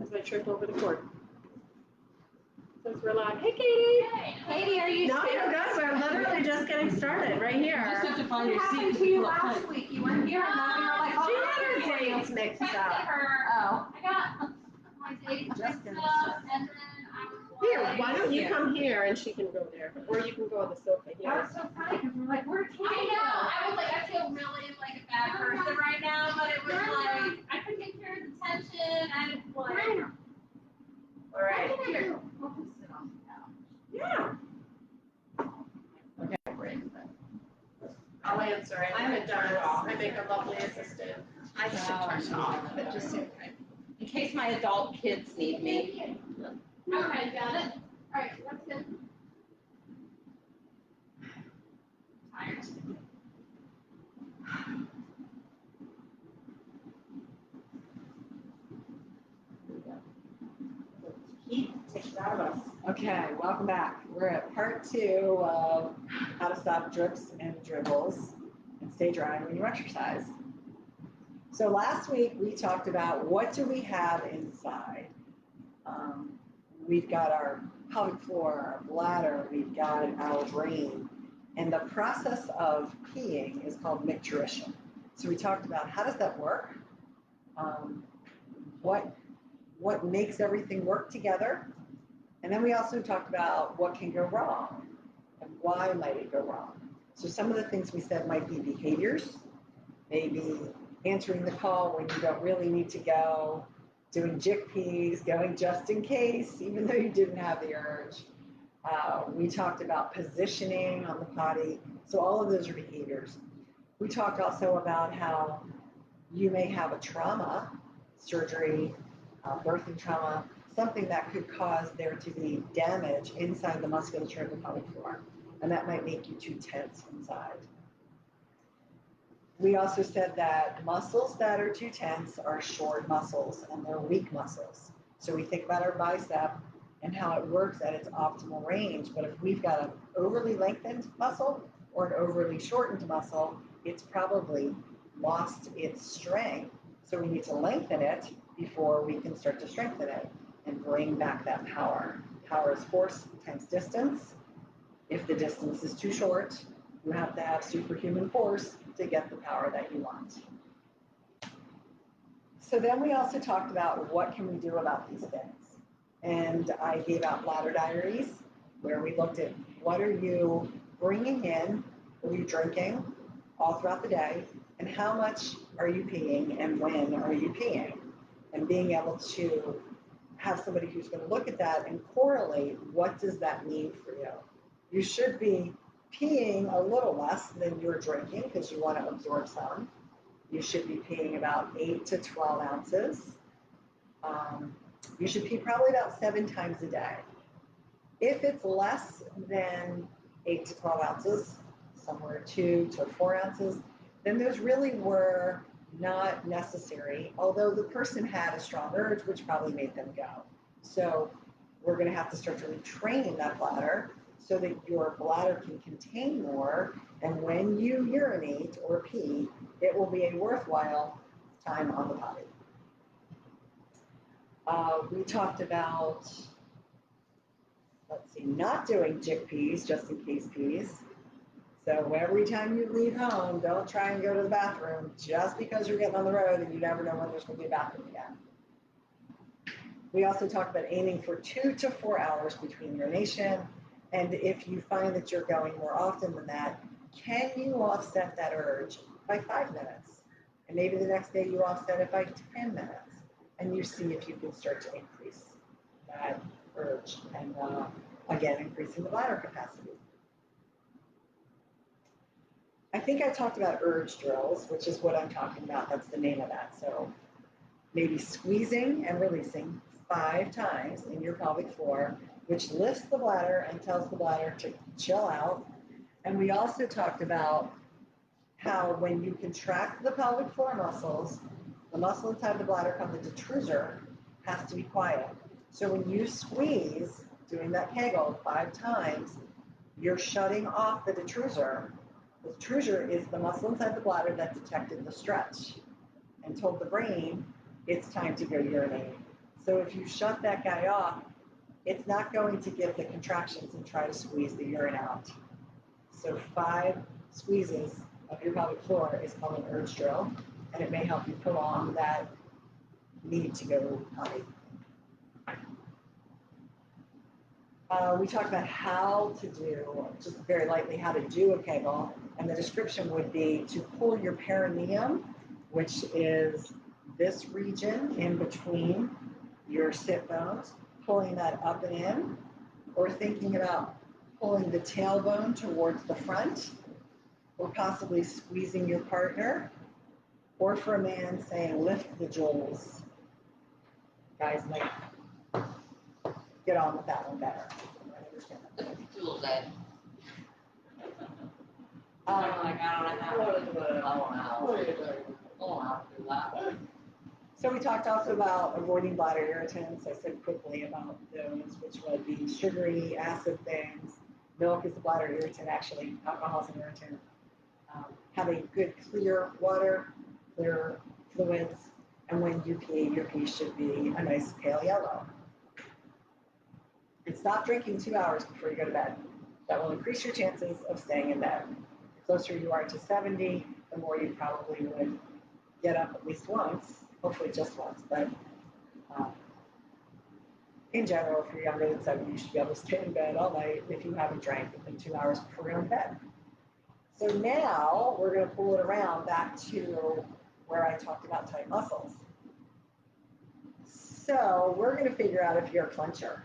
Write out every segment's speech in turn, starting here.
because I tripped over the cord. Since we're live. Hey, Katie. Katie, are you? No, you're good. We're literally just getting started right here. You just have to find your seat. What happened to you last week? You weren't here, and now you're like, She oh, had her dates mixed up. Oh. I got my date Just mixed gonna up, and then I was like, Here, why don't you come here and she can go there, or you can go on the sofa here. That was so funny because we're like, where Katie? I know. I was like, I feel really like a bad person right now, but it was like I couldn't get Kara's attention, and it's like. All right. What can I do? We'll just sit on the couch. Yeah. Okay, great. I'll answer it. I'm a turn off. I make a lovely assistant. I should turn it off, but just in case my adult kids need me. Okay, got it. All right, that's good. Tired. Keep taking out of us. Okay, welcome back. We're at part 2 of how to stop drips and dribbles and stay dry when you exercise. So last week we talked about what do we have inside. We've got our pelvic floor, our bladder, we've got our brain, and the process of peeing is called micturition. So we talked about how does that work, what makes everything work together, and then we also talked about what can go wrong and why might it go wrong. So some of the things we said might be behaviors, maybe answering the call when you don't really need to go, doing chickpeas, going just in case, even though you didn't have the urge. We talked about positioning on the potty. So all of those are behaviors. We talked also about how you may have a trauma, surgery, birthing trauma, something that could cause there to be damage inside the musculature of the pelvic floor. And that might make you too tense inside. We also said that muscles that are too tense are short muscles and they're weak muscles. So we think about our bicep and how it works at its optimal range. But if we've got an overly lengthened muscle or an overly shortened muscle, it's probably lost its strength. So we need to lengthen it before we can start to strengthen it and bring back that power. Power is force times distance. If the distance is too short, you have to have superhuman force to get the power that you want. So then we also talked about what can we do about these things. And I gave out bladder diaries where we looked at what are you bringing in, what are you drinking all throughout the day, and how much are you peeing and when are you peeing? And being able to have somebody who's going to look at that and correlate what does that mean for you. You should be peeing a little less than you're drinking because you want to absorb some. You should be peeing about 8 to 12 ounces. You should pee probably about 7 times a day. If it's less than 8 to 12 ounces, somewhere 2 to 4 ounces, then those really were not necessary, although the person had a strong urge, which probably made them go. So we're going to have to start to retrain that bladder so that your bladder can contain more, and when you urinate or pee, it will be a worthwhile time on the potty. We talked about, not doing chickpeas, just in case peas. So every time you leave home, don't try and go to the bathroom just because you're getting on the road and you never know when there's going to be a bathroom again. We also talked about aiming for 2 to 4 hours between urination. And if you find that you're going more often than that, can you offset that urge by 5 minutes? And maybe the next day you offset it by 10 minutes. And you see if you can start to increase that urge and, again, increasing the bladder capacity. I think I talked about urge drills, which is what I'm talking about. That's the name of that. So maybe squeezing and releasing 5 times in your pelvic floor, which lifts the bladder and tells the bladder to chill out. And we also talked about how when you contract the pelvic floor muscles, the muscle inside the bladder called the detrusor has to be quiet. So when you squeeze, doing that Kegel 5 times, you're shutting off the detrusor. The detrusor is the muscle inside the bladder that detected the stretch and told the brain it's time to go urinate. So if you shut that guy off, it's not going to give the contractions and try to squeeze the urine out. So 5 squeezes of your pelvic floor is called an urge drill, and it may help you prolong that need to go potty. We talked about how to do, just very lightly, how to do a Kegel, and the description would be to pull your perineum, which is this region in between your sit bones, pulling that up and in, or thinking about pulling the tailbone towards the front, or possibly squeezing your partner, or for a man saying, lift the jewels. Guys might get on with that one better. Jewel dead. Um, So we talked also about avoiding bladder irritants. I said quickly about those, which would be sugary, acid things. Milk is a bladder irritant, actually. Alcohol is an irritant. Having good clear water, clear fluids, and when you pee, your pee should be a nice pale yellow. And stop drinking 2 hours before you go to bed. That will increase your chances of staying in bed. The closer you are to 70, the more you probably would get up at least once, hopefully just once, but in general, if you're younger than 70, you should be able to stay in bed all night if you haven't drank within 2 hours before you're in bed. So now we're going to pull it around back to where I talked about tight muscles. So we're going to figure out if you're a clencher,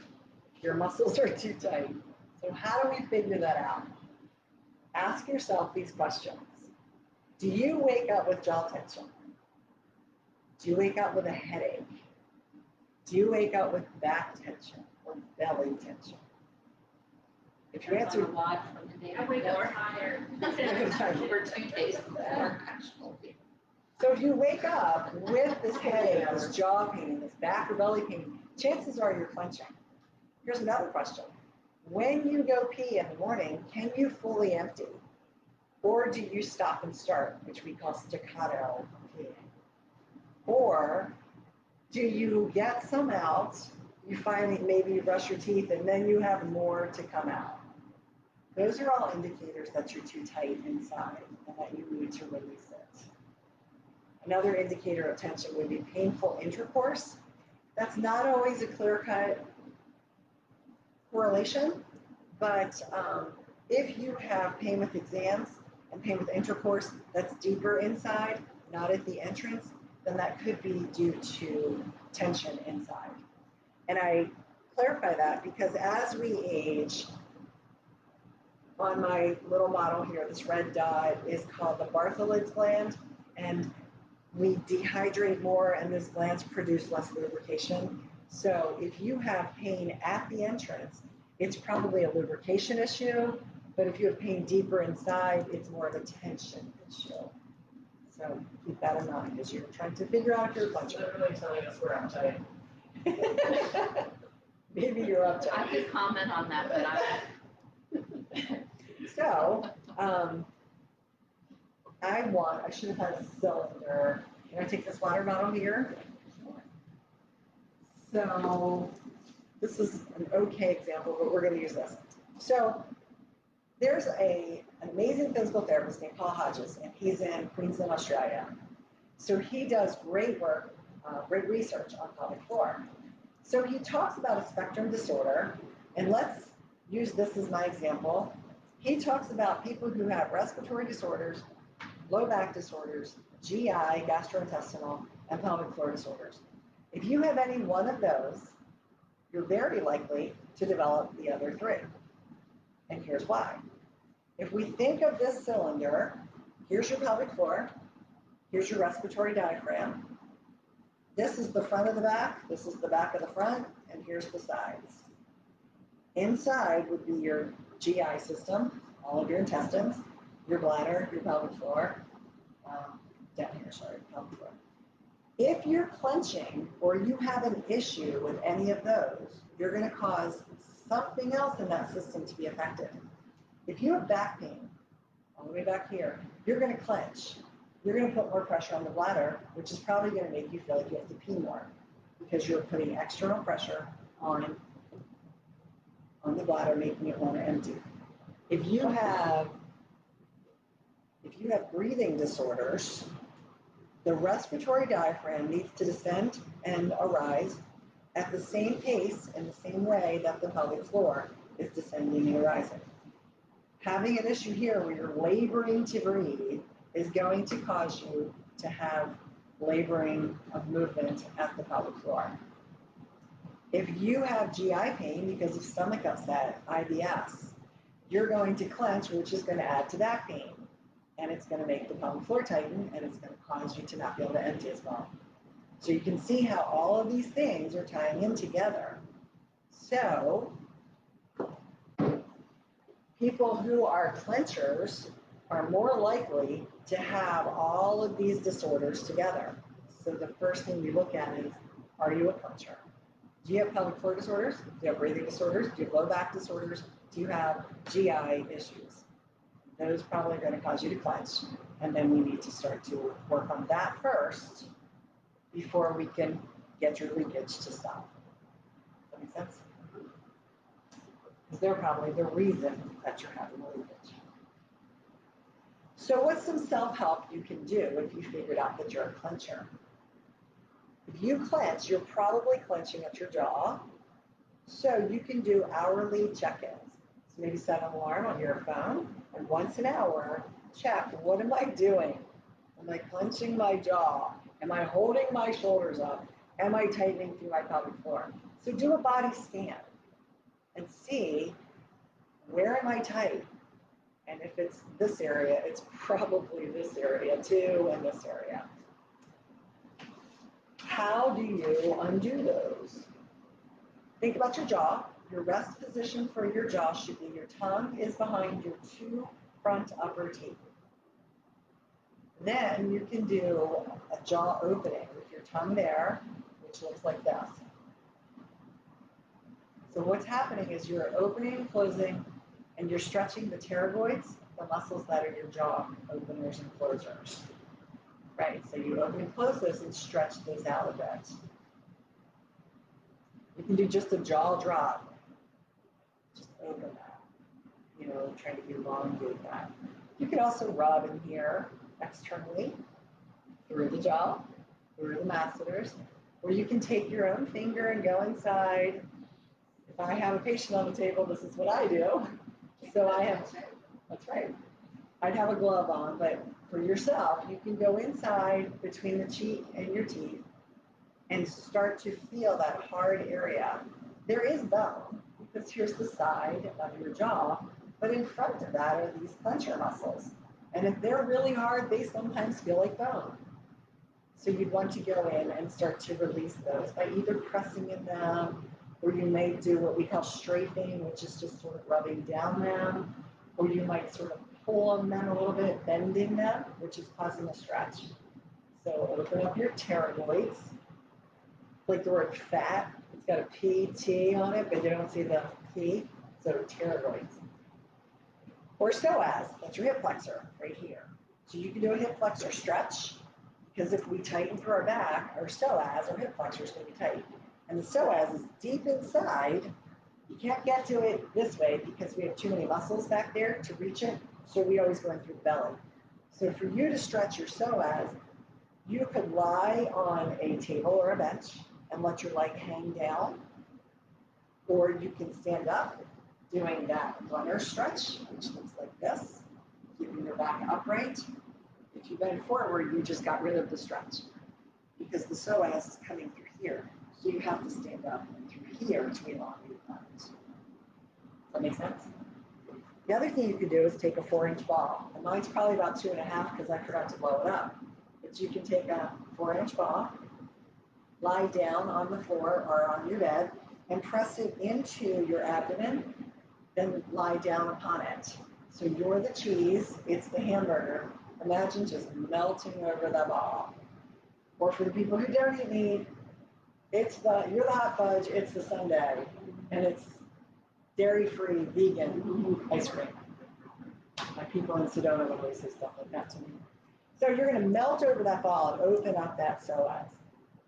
if your muscles are too tight. So how do we figure that out? Ask yourself these questions. Do you wake up with jaw tension? Do you wake up with a headache? Do you wake up with back tension or belly tension? If you answer, Watch from the day I wake up tired. for 2 days before, actually. so if you wake up with this headache, this jaw pain, this back or belly pain, chances are you're clenching. Here's another question. When you go pee in the morning, can you fully empty? Or do you stop and start, which we call staccato peeing? Or do you get some out, you finally maybe you brush your teeth, and then you have more to come out? Those are all indicators that you're too tight inside and that you need to release it. Another indicator of tension would be painful intercourse. That's not always a clear-cut correlation, but if you have pain with exams and pain with intercourse that's deeper inside, not at the entrance, then that could be due to tension inside. And I clarify that because as we age, on my little model here, this red dot is called the Bartholin's gland, and we dehydrate more and those glands produce less lubrication. So if you have pain at the entrance, it's probably a lubrication issue, but if you have pain deeper inside, it's more of a tension issue. So keep that in mind as you're trying to figure out if you're clenching. You're really telling us we're uptight. Maybe you're I uptight. could comment on that, but So, I should have had a cylinder. Can I take this water bottle here? So, this is an okay example, but we're going to use this. So, there's an amazing physical therapist named Paul Hodges, and he's in Queensland, Australia. So he does great work, great research on pelvic floor. So he talks about a spectrum disorder, and let's use this as my example. He talks about people who have respiratory disorders, low back disorders, GI, gastrointestinal, and pelvic floor disorders. If you have any one of those, you're very likely to develop the other 3. And here's why. If we think of this cylinder, here's your pelvic floor, here's your respiratory diaphragm. This is the front of the back, this is the back of the front, and here's the sides. Inside would be your GI system, all of your intestines, your bladder, your pelvic floor, down here, sorry, pelvic floor. If you're clenching or you have an issue with any of those, you're going to cause something else in that system to be affected. If you have back pain, all the way back here, you're going to clench. You're going to put more pressure on the bladder, which is probably going to make you feel like you have to pee more. because you're putting external pressure on the bladder, making it want to empty. If you have breathing disorders, the respiratory diaphragm needs to descend and arise at the same pace and the same way that the pelvic floor is descending and arising. Having an issue here where you're laboring to breathe is going to cause you to have laboring of movement at the pelvic floor. If you have GI pain because of stomach upset, IBS, you're going to clench, which is going to add to that pain. And it's going to make the pelvic floor tighten, and it's going to cause you to not be able to empty as well. So you can see how all of these things are tying in together. So people who are clenchers are more likely to have all of these disorders together. So the first thing you look at is, are you a clencher? Do you have pelvic floor disorders? Do you have breathing disorders? Do you have low back disorders? Do you have GI issues? Those probably are going to cause you to clench. And then we need to start to work on that first before we can get your leakage to stop. Does that make sense? Because they're probably the reason that you're having a leakage. So what's some self-help you can do if you figured out that you're a clencher? If you clench, you're probably clenching at your jaw. So you can do hourly check-ins. So maybe set an alarm on your phone, and once an hour, check, what am I doing? Am I clenching my jaw? Am I holding my shoulders up? Am I tightening through my pelvic floor? So do a body scan and see, where am I tight? And if it's this area, it's probably this area too, and this area. How do you undo those? Think about your jaw. Your rest position for your jaw should be your tongue is behind your two front upper teeth. Then you can do a jaw opening with your tongue there, which looks like this. So what's happening is you're opening and closing, and you're stretching the pterygoids, the muscles that are your jaw openers and closers. Right, so you open and close those and stretch those out a bit. You can do just a jaw drop. Just open that, trying to elongate that. You can also rub in here externally through the jaw, through the masseters, or you can take your own finger and go inside. If I have a patient on the table, this is what I do. So that's right. I'd have a glove on, but for yourself, you can go inside between the cheek and your teeth and start to feel that hard area. There is bone, because here's the side of your jaw, but in front of that are these clencher muscles. And if they're really hard, they sometimes feel like bone. So you'd want to go in and start to release those by either pressing in them, or you may do what we call strafing, which is just sort of rubbing down them, or you might sort of pull on them a little bit, bending them, which is causing a stretch. So open up your pterygoids. Like the word fat, it's got a P-T on it, but you don't see the P, so pterygoids. Or psoas, that's your hip flexor, right here. So you can do a hip flexor stretch, because if we tighten through our back, our psoas, our hip flexor, is going to be tight. And the psoas is deep inside. You can't get to it this way because we have too many muscles back there to reach it, so we always go in through the belly. So for you to stretch your psoas, you could lie on a table or a bench and let your leg hang down, or you can stand up doing that runner stretch, which looks like this, keeping your back upright. If you bend forward, you just got rid of the stretch because the psoas is coming through here. So you have to stand up through here to elongate that. Does that make sense? The other thing you could do is take a 4-inch ball. And mine's probably about 2.5 because I forgot to blow it up. But you can take a 4-inch ball, lie down on the floor or on your bed, and press it into your abdomen, then lie down upon it. So you're the cheese, it's the hamburger. Imagine just melting over the ball. Or for the people who don't eat meat, you're the hot fudge, it's the sundae, and it's dairy-free, vegan ice cream. My people in Sedona would always say stuff like that to me. So you're going to melt over that ball and open up that psoas.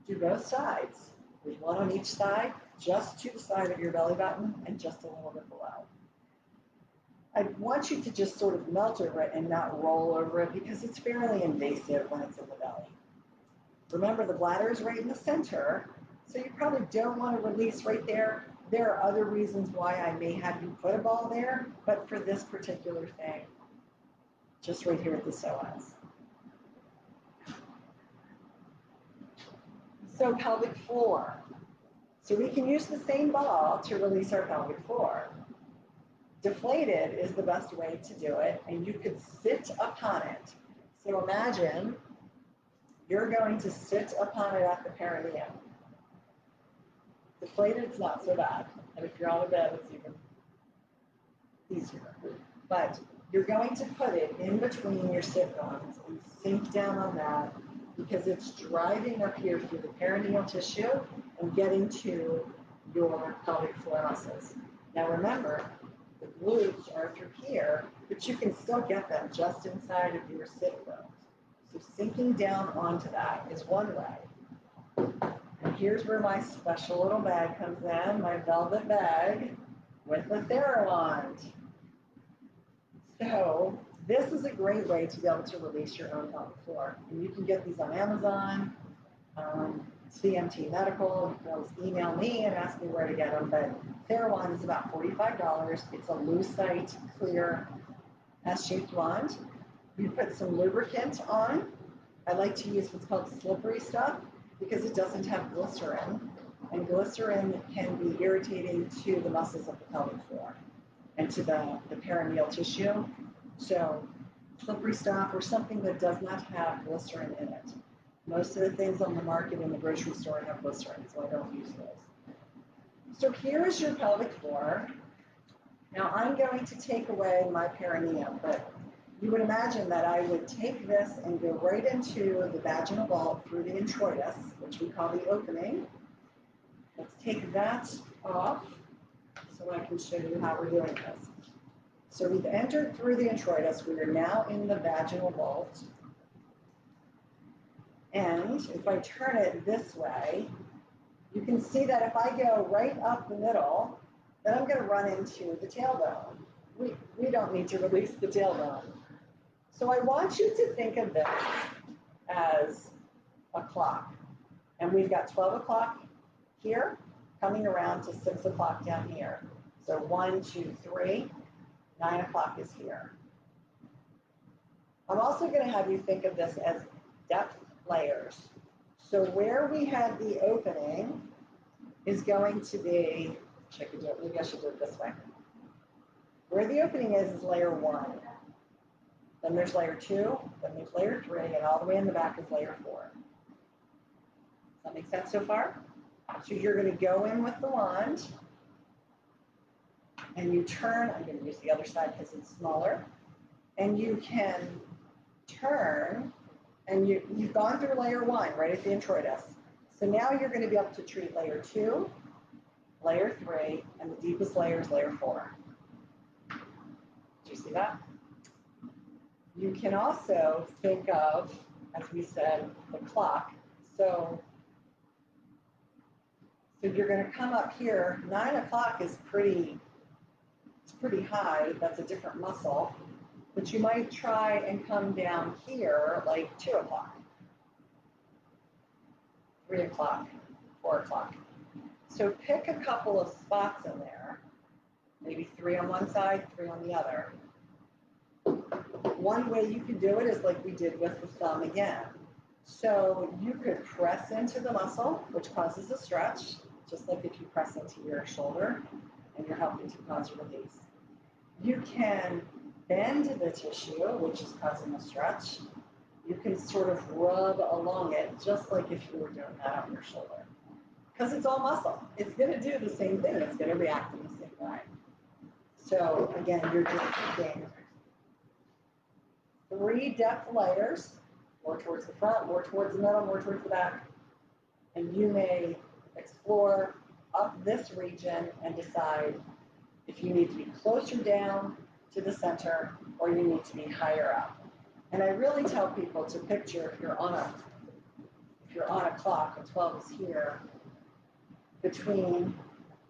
Do both sides. There's one on each side, just to the side of your belly button and just a little bit below. I want you to just sort of melt over it and not roll over it because it's fairly invasive when it's in the belly. Remember, the bladder is right in the center, so you probably don't want to release right there. There are other reasons why I may have you put a ball there, but for this particular thing, just right here at the psoas. So pelvic floor. So we can use the same ball to release our pelvic floor. Deflated is the best way to do it, and you could sit upon it. So imagine you're going to sit upon it at the perineum. Deflated is not so bad, and if you're on a bed, it's even easier. But you're going to put it in between your sit bones and sink down on that because it's driving up here through the perineal tissue and getting to your pelvic floor muscles. Now remember, the glutes are through here, but you can still get them just inside of your sit bones. So sinking down onto that is one way. And here's where my special little bag comes in, my velvet bag with the TheraWand. So this is a great way to be able to release your own pelvic floor. And you can get these on Amazon, CMT Medical. You can always email me and ask me where to get them. But TheraWand is about $45. It's a lucite, clear, S-shaped wand. You put some lubricant on. I like to use what's called slippery stuff because it doesn't have glycerin. And glycerin can be irritating to the muscles of the pelvic floor and to the perineal tissue. So slippery stuff or something that does not have glycerin in it. Most of the things on the market in the grocery store have glycerin, so I don't use those. So here is your pelvic floor. Now I'm going to take away my perineum, but you would imagine that I would take this and go right into the vaginal vault through the introitus, which we call the opening. Let's take that off so I can show you how we're doing this. So we've entered through the introitus. We are now in the vaginal vault. And if I turn it this way, you can see that if I go right up the middle, then I'm going to run into the tailbone. We don't need to release the tailbone. So I want you to think of this as a clock. And we've got 12 o'clock here, coming around to 6 o'clock down here. So 1, 2, 3, 9 o'clock is here. I'm also going to have you think of this as depth layers. So where we had the opening is going to be, maybe I should do it this way. Where the opening is layer 1. Then there's layer 2, then there's layer 3, and all the way in the back is layer 4. Does that make sense so far? So you're going to go in with the wand, and you turn. I'm going to use the other side because it's smaller. And you can turn, and you've gone through layer 1, right at the introitus. So now you're going to be able to treat layer 2, layer 3, and the deepest layer is layer 4. Do you see that? You can also think of, as we said, the clock. So you're going to come up here. 9 o'clock is pretty high. That's a different muscle. But you might try and come down here like 2 o'clock, 3 o'clock, 4 o'clock. So pick a couple of spots in there, maybe 3 on one side, 3 on the other. One way you can do it is like we did with the thumb again. So you could press into the muscle, which causes a stretch, just like if you press into your shoulder and you're helping to cause release. You can bend the tissue, which is causing a stretch. You can sort of rub along it, just like if you were doing that on your shoulder. Because it's all muscle. It's going to do the same thing. It's going to react in the same way. So again, you're just picking 3 depth layers, more towards the front, more towards the middle, more towards the back. And you may explore up this region and decide if you need to be closer down to the center or you need to be higher up. And I really tell people to picture if you're on a clock, and 12 is here, between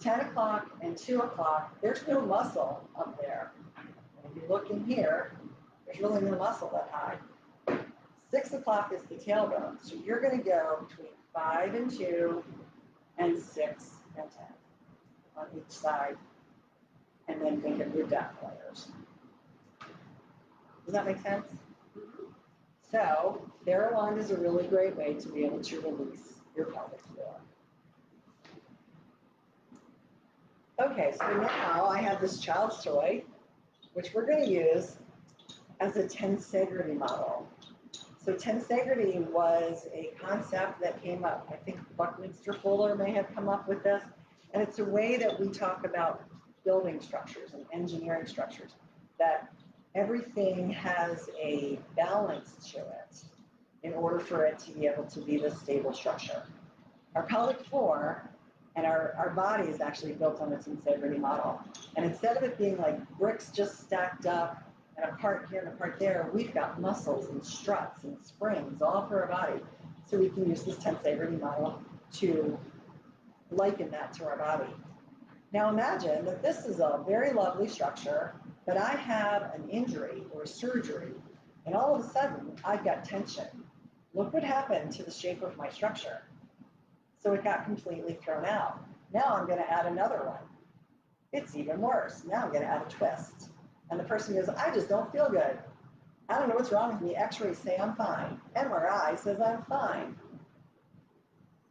10 o'clock and 2 o'clock, there's no muscle up there. And if you look in here, there's really no muscle that high. 6 o'clock is the tailbone. So you're going to go between 5 and 2 and 6 and 10 on each side. And then think of your depth layers. Does that make sense? So, Theralond is a really great way to be able to release your pelvic floor. Okay, so now I have this child's toy, which we're going to use as a tensegrity model. So tensegrity was a concept that came up. I think Buckminster Fuller may have come up with this. And it's a way that we talk about building structures and engineering structures, that everything has a balance to it in order for it to be able to be this stable structure. Our pelvic floor and our body is actually built on the tensegrity model. And instead of it being like bricks just stacked up and a part here and a part there, we've got muscles and struts and springs all through our body. So we can use this tensegrity model to liken that to our body. Now imagine that this is a very lovely structure, but I have an injury or a surgery, and all of a sudden I've got tension. Look what happened to the shape of my structure. So it got completely thrown out. Now I'm going to add another one. It's even worse. Now I'm going to add a twist. And the person goes, I just don't feel good. I don't know what's wrong with me. X-rays say I'm fine. MRI says I'm fine.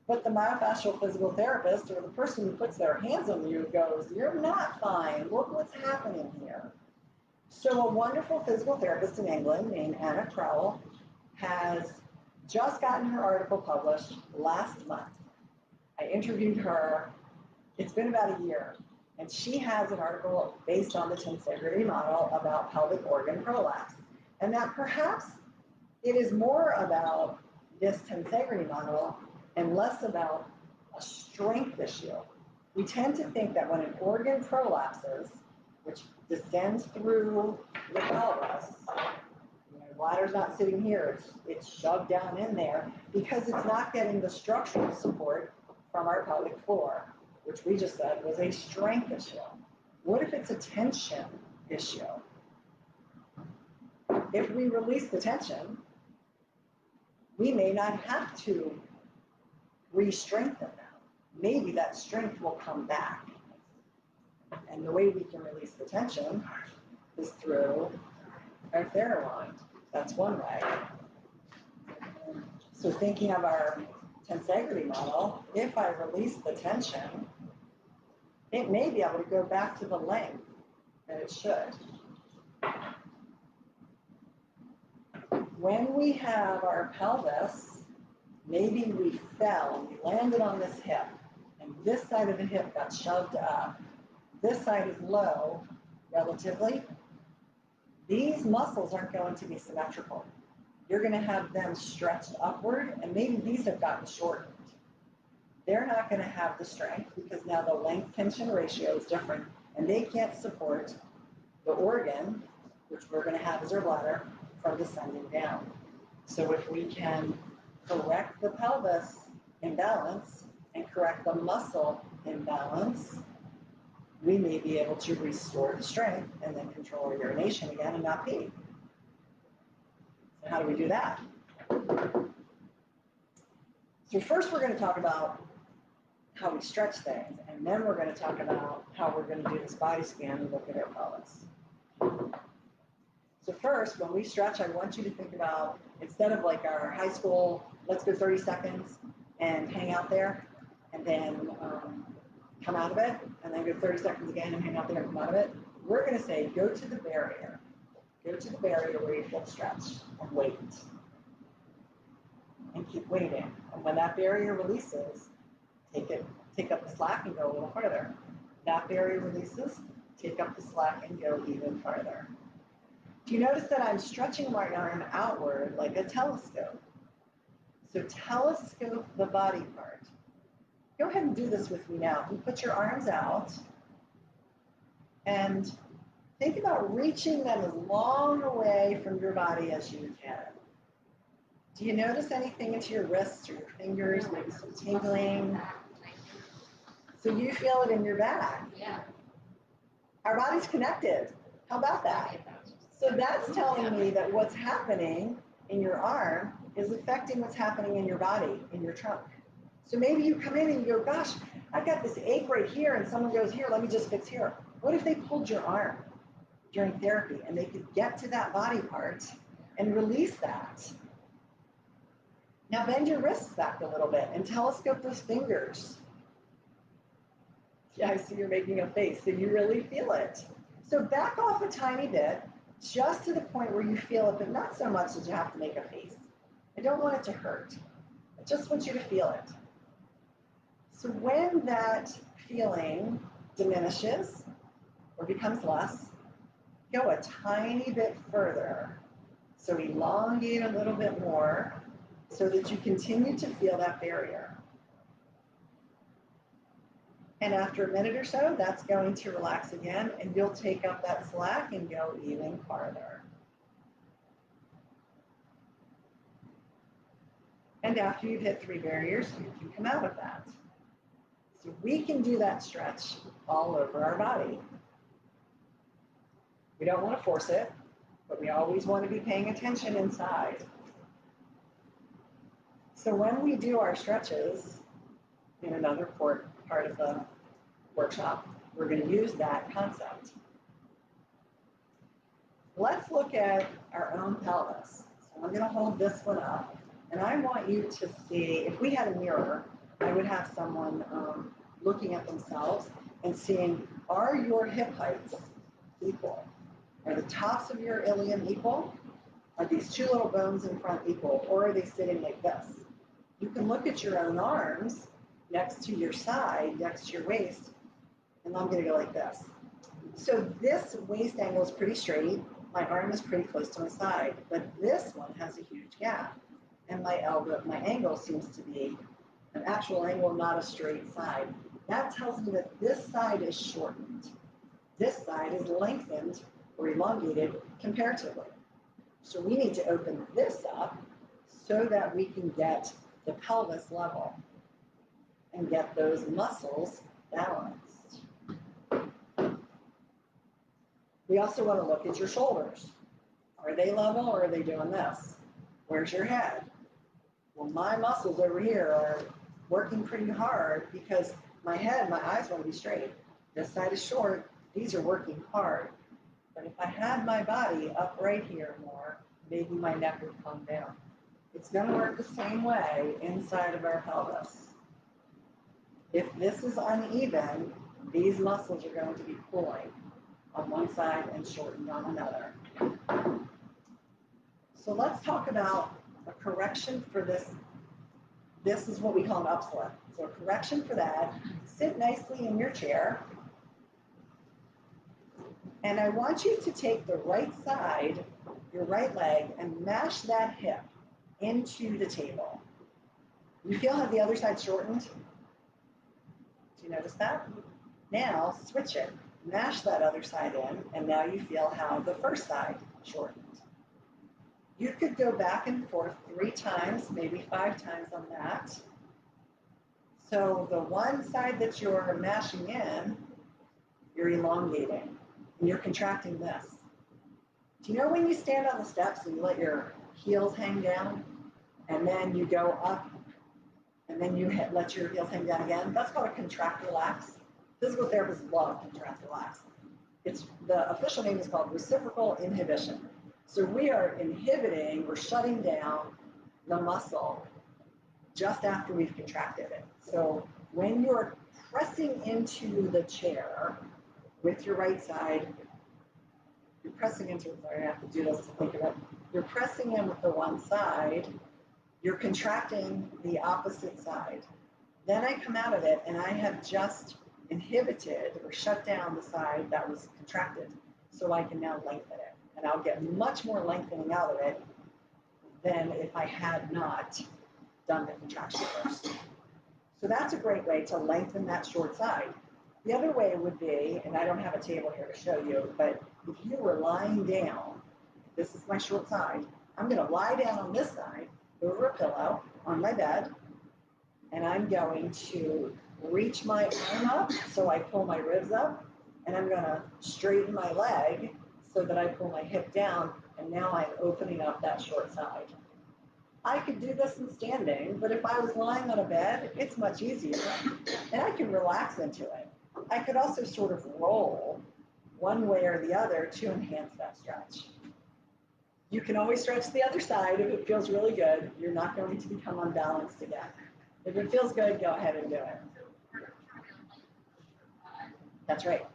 But the myofascial physical therapist or the person who puts their hands on you goes, you're not fine. Look what's happening here. So a wonderful physical therapist in England named Anna Crowell has just gotten her article published last month. I interviewed her. It's been about a year. And she has an article based on the tensegrity model about pelvic organ prolapse. And that perhaps it is more about this tensegrity model and less about a strength issue. We tend to think that when an organ prolapses, which descends through the pelvis, the bladder's not sitting here, it's shoved down in there because it's not getting the structural support from our pelvic floor, which we just said was a strength issue. What if it's a tension issue? If we release the tension, we may not have to re-strengthen them. Maybe that strength will come back. And the way we can release the tension is through our Theralond. That's one way. So thinking of our tensegrity model, if I release the tension, it may be able to go back to the length that it should. When we have our pelvis, maybe we fell, we landed on this hip, and this side of the hip got shoved up. This side is low, relatively. These muscles aren't going to be symmetrical. You're going to have them stretched upward, and maybe these have gotten shortened. They're not going to have the strength because now the length-tension ratio is different, and they can't support the organ, which we're going to have as our bladder, from descending down. So if we can correct the pelvis imbalance and correct the muscle imbalance, we may be able to restore the strength and then control our urination again and not pee. So how do we do that? So first we're going to talk about how we stretch things, and then we're going to talk about how we're going to do this body scan and look at our pelvis. So first, when we stretch, I want you to think about, instead of like our high school, let's go 30 seconds and hang out there, and then come out of it, and then go 30 seconds again and hang out there and come out of it. We're going to say, go to the barrier. Go to the barrier where you feel stretch and wait. And keep waiting. And when that barrier releases, take up the slack and go a little further. That barrier releases, take up the slack and go even farther. Do you notice that I'm stretching my arm outward like a telescope? So telescope the body part. Go ahead and do this with me now. You put your arms out and think about reaching them as long away from your body as you can. Do you notice anything into your wrists or your fingers, maybe some tingling? So you feel it in your back. Yeah. Our body's connected. How about that? So that's telling me that what's happening in your arm is affecting what's happening in your body, in your trunk. So maybe you come in and you go, gosh, I've got this ache right here, and someone goes, here, let me just fix here. What if they pulled your arm during therapy and they could get to that body part and release that? Now bend your wrists back a little bit and telescope those fingers. Yeah, I see you're making a face, so you really feel it. So back off a tiny bit, just to the point where you feel it, but not so much that you have to make a face. I don't want it to hurt. I just want you to feel it. So when that feeling diminishes or becomes less, go a tiny bit further. So elongate a little bit more so that you continue to feel that barrier. And after a minute or so, that's going to relax again, and you'll take up that slack and go even farther. And after you've hit 3 barriers, you can come out of that. So we can do that stretch all over our body. We don't want to force it, but we always want to be paying attention inside. So when we do our stretches in another part of the workshop, we're going to use that concept. Let's look at our own pelvis. So I'm going to hold this one up, and I want you to see, if we had a mirror, I would have someone looking at themselves and seeing, are your hip heights equal? Are the tops of your ilium equal? Are these 2 little bones in front equal, or are they sitting like this? You can look at your own arms next to your side, next to your waist, and I'm going to go like this. So this waist angle is pretty straight. My arm is pretty close to my side, but this one has a huge gap. And my angle seems to be an actual angle, not a straight side. That tells me that this side is shortened. This side is lengthened or elongated comparatively. So we need to open this up so that we can get the pelvis level and get those muscles balanced. We also want to look at your shoulders. Are they level or are they doing this? Where's your head? Well, my muscles over here are working pretty hard because my head, my eyes want to be straight. This side is short. These are working hard. But if I had my body up right here more, maybe my neck would come down. It's going to work the same way inside of our pelvis. If this is uneven, these muscles are going to be pulling on one side and shortened on another. So let's talk about a correction for this. This is what we call an upslip. So a correction for that, sit nicely in your chair. And I want you to take the right side, your right leg, and mash that hip into the table. You feel how the other side shortened? Do you notice that? Now switch it. Mash that other side in, and now you feel how the first side shortened. You could go back and forth 3 times, maybe 5 times on that. So the one side that you're mashing in, you're elongating, and you're contracting this. Do you know when you stand on the steps and you let your heels hang down, and then you go up, and then you let your heels hang down again? That's called a contract relax. Physical therapists love contract relax. The official name is called reciprocal inhibition. So we are inhibiting, we're shutting down the muscle just after we've contracted it. So when you're pressing into the chair with your right side, you're pressing into it. Sorry, I have to do this to think of it. You're pressing in with the one side, you're contracting the opposite side. Then I come out of it and I have just inhibited or shut down the side that was contracted, so I can now lengthen it. And I'll get much more lengthening out of it than if I had not done the contraction first. So that's a great way to lengthen that short side. The other way would be, and I don't have a table here to show you, but if you were lying down, this is my short side, I'm going to lie down on this side over a pillow on my bed, and I'm going to reach my arm up so I pull my ribs up, and I'm gonna straighten my leg so that I pull my hip down, and now I'm opening up that short side. I could do this in standing, but if I was lying on a bed, it's much easier, and I can relax into it. I could also sort of roll one way or the other to enhance that stretch. You can always stretch the other side if it feels really good. You're not going to become unbalanced again. If it feels good, go ahead and do it. That's right.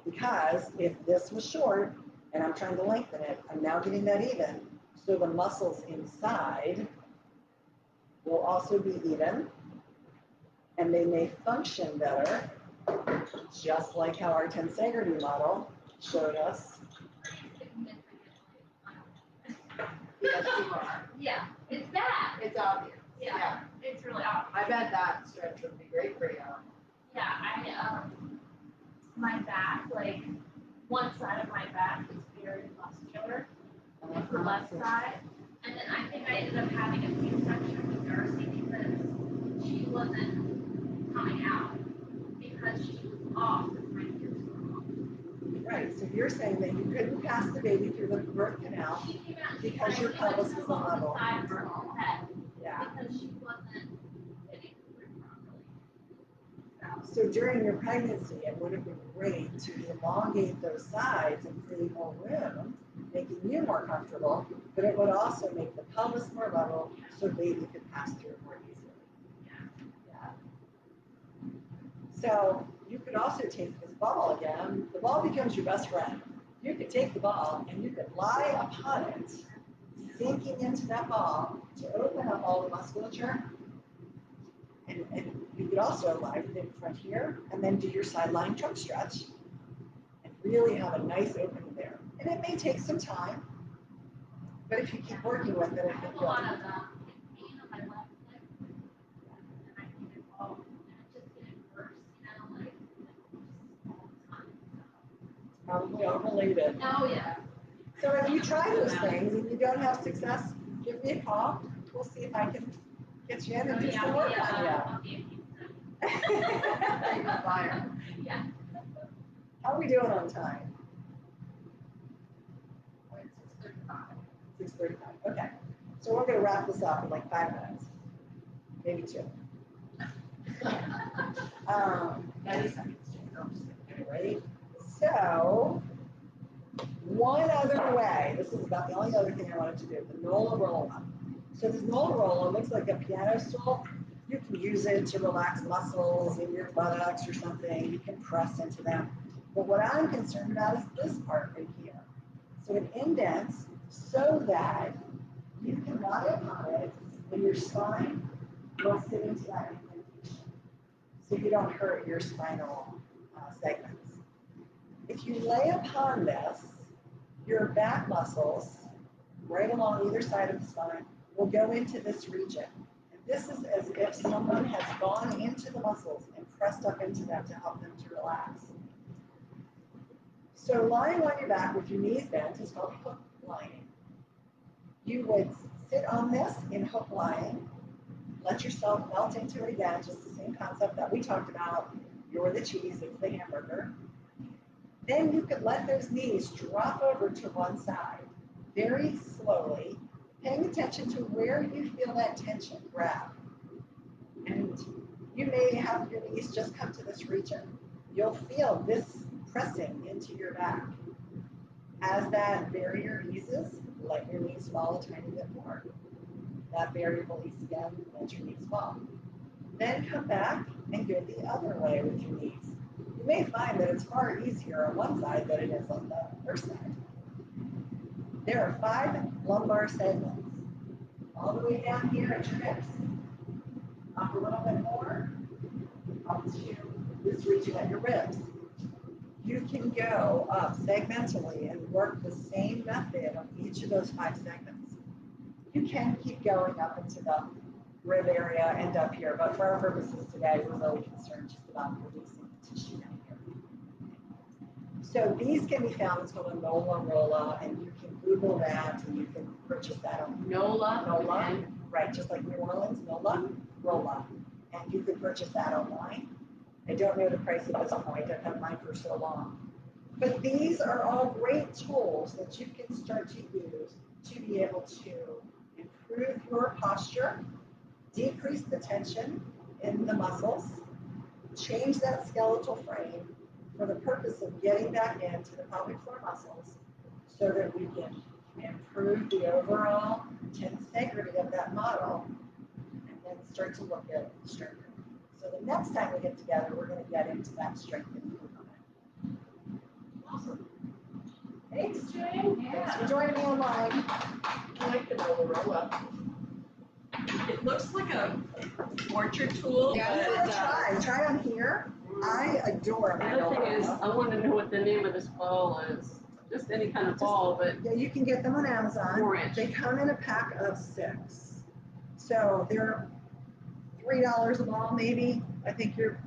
Because if this was short and I'm trying to lengthen it, I'm now getting that even. So the muscles inside will also be even, and they may function better, just like how our tensegrity model showed us. Yes, you are. Yeah, it's bad. It's obvious. Yeah, it's really obvious. I bet that stretch would be great for you. Yeah, my back, like, one side of my back is very muscular, like the left side. And then I think I ended up having a C-section with Darcy because she wasn't coming out because she was off with my hips were off. Right, so you're saying that you couldn't pass the baby through the birth canal She came out because your pelvis was on level. the side of her head Yeah. because she wasn't fitting through properly. So during your pregnancy, it would have been great to elongate those sides and create more room, making you more comfortable, but it would also make the pelvis more level so baby could pass through more easily. Yeah. So you could also take this ball again. The ball becomes your best friend. You could take the ball and you could lie upon it, sinking into that ball to open up all the musculature. And you could also lie with it in front here and then do your sideline trunk stretch and really have a nice opening there. And it may take some time, but if you keep working with it, I it have a will. lot of pain on my left hip, and I think it's all, and it's just getting worse, like all the time. It's probably all related. Oh, yeah. So if you try those things and you don't have success, give me a call. We'll see if I can get you in and do some work on you. I'll be a pizza. Fire. Yeah. How are we doing on time? 6:35. 6:35. Okay. So we're going to wrap this up in like 5 minutes, maybe 2. 90 seconds. Right? So, one other way, this is about the only other thing I wanted to do, the Nola Rolla. So this Nola Rolla looks like a piano stool. You can use it to relax muscles in your buttocks or something. You can press into them. But what I'm concerned about is this part right here. So it indents so that you can lie upon it and your spine will sit into that indentation. So you don't hurt your spinal segments. If you lay upon this, your back muscles, right along either side of the spine, will go into this region. And this is as if someone has gone into the muscles and pressed up into them to help them to relax. So lying on your back with your knees bent is called hook lying. You would sit on this in hook lying, let yourself melt into it again, just the same concept that we talked about. You're the cheese, it's the hamburger. Then you could let those knees drop over to one side, very slowly, paying attention to where you feel that tension grab. And you may have your knees just come to this region. You'll feel this pressing into your back. As that barrier eases, let your knees fall a tiny bit more. That barrier will ease again, let your knees fall. Then come back and go the other way with your knees. You may find that it's far easier on one side than it is on the other side. There are 5 lumbar segments, all the way down here at your hips. Up a little bit more, up to this region at your ribs. You can go up segmentally and work the same method on each of those 5 segments. You can keep going up into the rib area and up here, but for our purposes today, we're really concerned just about releasing the tissue down here. So these can be found, it's called a Nola Rolla, and you can Google that and you can purchase that on Nola, right, just like New Orleans, Nola Rolla. And you could purchase that online. I don't know the price at this point. I've had mine for so long. But these are all great tools that you can start to use to be able to improve your posture, decrease the tension in the muscles, change that skeletal frame for the purpose of getting back into the pelvic floor muscles so that we can improve the overall tensegrity of that model and then start to look at strengthening. So the next time we get together, we're going to get into that strengthening component. Awesome. Thanks, Jane. Thanks for joining me online. I like the double roll up. It looks like a torture tool, Yeah, but you want to try on here. I adore The my other thing is, elbow. I want to know what the name of this ball is. Just any kind of ball, but Yeah, you can get them on Amazon. 4-inch. They come in a pack of 6. So they're $3 a ball, maybe. I think you're